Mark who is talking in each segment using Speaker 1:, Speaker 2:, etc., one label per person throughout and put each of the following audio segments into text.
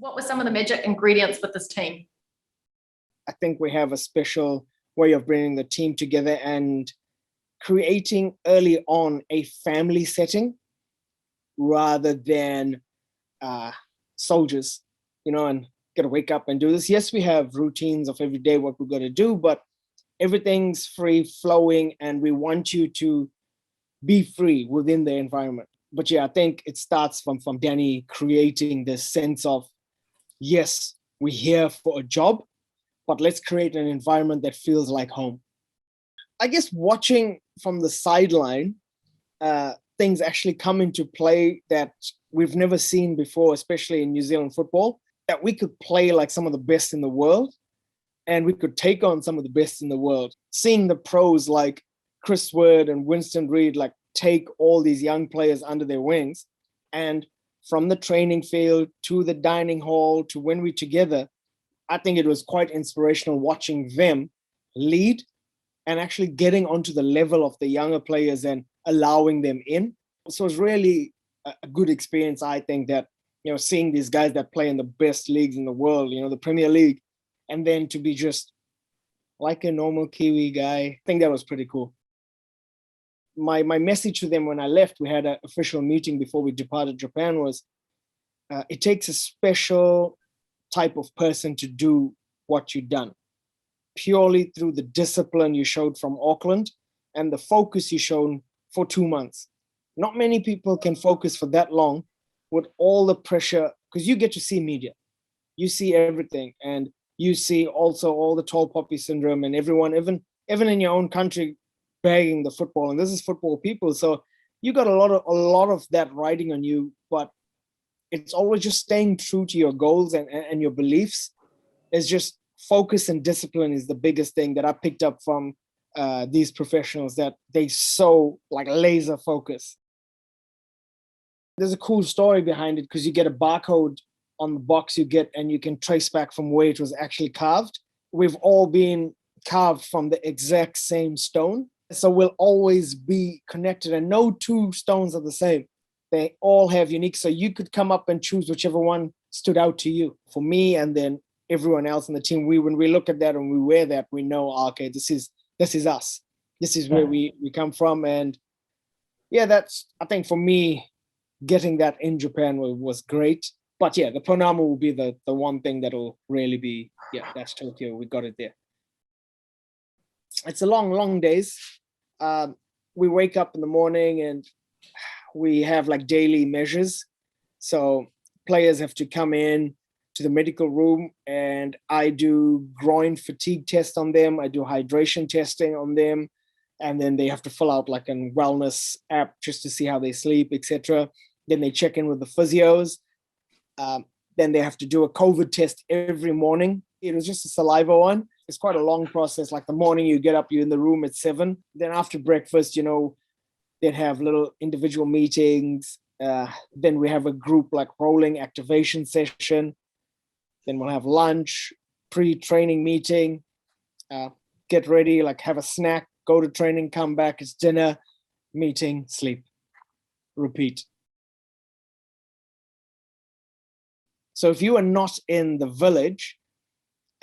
Speaker 1: What were some of the magic ingredients with this team?
Speaker 2: I think we have a special way of bringing the team together and creating early on a family setting rather than soldiers, and got to wake up and do this. Yes, we have routines of every day, what we're going to do, but everything's free flowing and we want you to be free within the environment. But yeah, I think it starts from Danny creating this sense of, yes, we're here for a job, but let's create an environment that feels like home. I guess watching from the sideline, things actually come into play that we've never seen before, especially in New Zealand football, that we could play like some of the best in the world and we could take on some of the best in the world. Seeing the pros like Chris Wood and Winston Reid like take all these young players under their wings, and from the training field to the dining hall to when we're together, I think it was quite inspirational watching them lead and actually getting onto the level of the younger players and allowing them in. So it's really a good experience, I think, that, seeing these guys that play in the best leagues in the world, the Premier League, and then to be just like a normal Kiwi guy, I think that was pretty cool. My message to them when I left, we had an official meeting before we departed Japan, was it takes a special type of person to do what you've done, purely through the discipline you showed from Auckland and the focus you shown for 2 months. Not many people can focus for that long with all the pressure, because you get to see media, you see everything, and you see also all the tall poppy syndrome and everyone, even in your own country, bagging the football. And this is football people, so you got a lot of that riding on you. But it's always just staying true to your goals and your beliefs. It's just focus and discipline is the biggest thing that I picked up from these professionals, that they so like laser focus. There's a cool story behind it, because you get a barcode on the box you get and you can trace back from where it was actually carved. We've all been carved from the exact same stone, so we'll always be connected, and no two stones are the same. They all have unique, so you could come up and choose whichever one stood out to you. For me and then everyone else in the team, when we look at that and we wear that, we know, okay, this is us. This is where we come from. And yeah, that's, I think for me, getting that in Japan was great. But yeah, the Pronama will be the one thing that will really be, that's Tokyo. We got it there. It's a long days. We wake up in the morning and we have like daily measures. So players have to come in to the medical room and I do groin fatigue test on them. I do hydration testing on them. And then they have to fill out like a wellness app just to see how they sleep, etc. Then they check in with the physios. Then they have to do a COVID test every morning. It was just a saliva one. It's quite a long process. Like the morning you get up, you're in the room at 7. Then after breakfast, they'd have little individual meetings. Then we have a group like rolling activation session. Then we'll have lunch, pre-training meeting, get ready, like have a snack, go to training, come back, it's dinner, meeting, sleep, repeat. So if you are not in the village,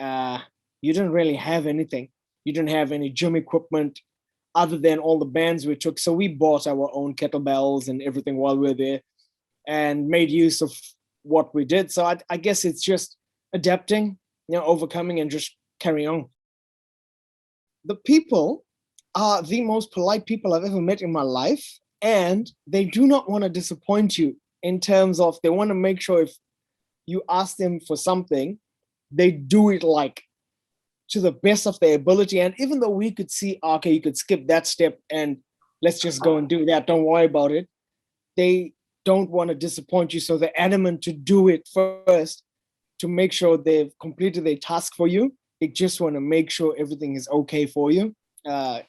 Speaker 2: you didn't really have anything. You didn't have any gym equipment other than all the bands we took. So we bought our own kettlebells and everything while we were there and made use of what we did. So I guess it's just adapting, overcoming and just carrying on. The people are the most polite people I've ever met in my life. And they do not want to disappoint you in terms of they want to make sure if you ask them for something, they do it like to the best of their ability. And even though we could see, okay, you could skip that step and let's just go and do that, don't worry about it, they don't want to disappoint you. So they're adamant to do it first to make sure they've completed their task for you. They just want to make sure everything is okay for you.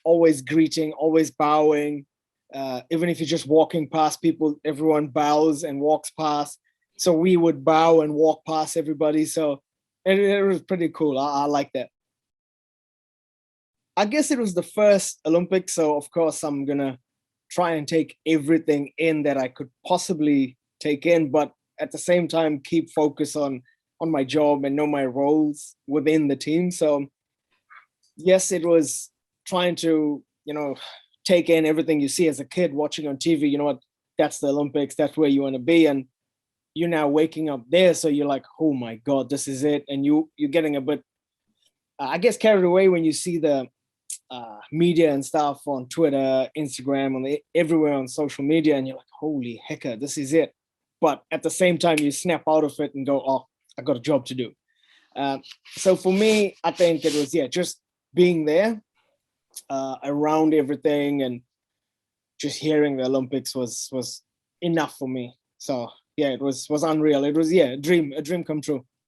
Speaker 2: Always greeting, always bowing. Even if you're just walking past people, everyone bows and walks past. So we would bow and walk past everybody. So it was pretty cool. I like that. I guess it was the first Olympics. So of course, I'm going to try and take everything in that I could possibly take in, but at the same time, keep focus on on my job and know my roles within the team. So yes, it was trying to, take in everything you see as a kid watching on TV. You know what? That's the Olympics. That's where you want to be. And you're now waking up there. So you're like, oh my God, this is it. And you're getting a bit, I guess, carried away when you see the media and stuff on Twitter, Instagram, everywhere on social media. And you're like, holy hecker, this is it. But at the same time, you snap out of it and go, oh, I got a job to do. So for me, I think it was, just being there around everything and just hearing the Olympics was enough for me. So yeah, it was unreal. It was, a dream come true.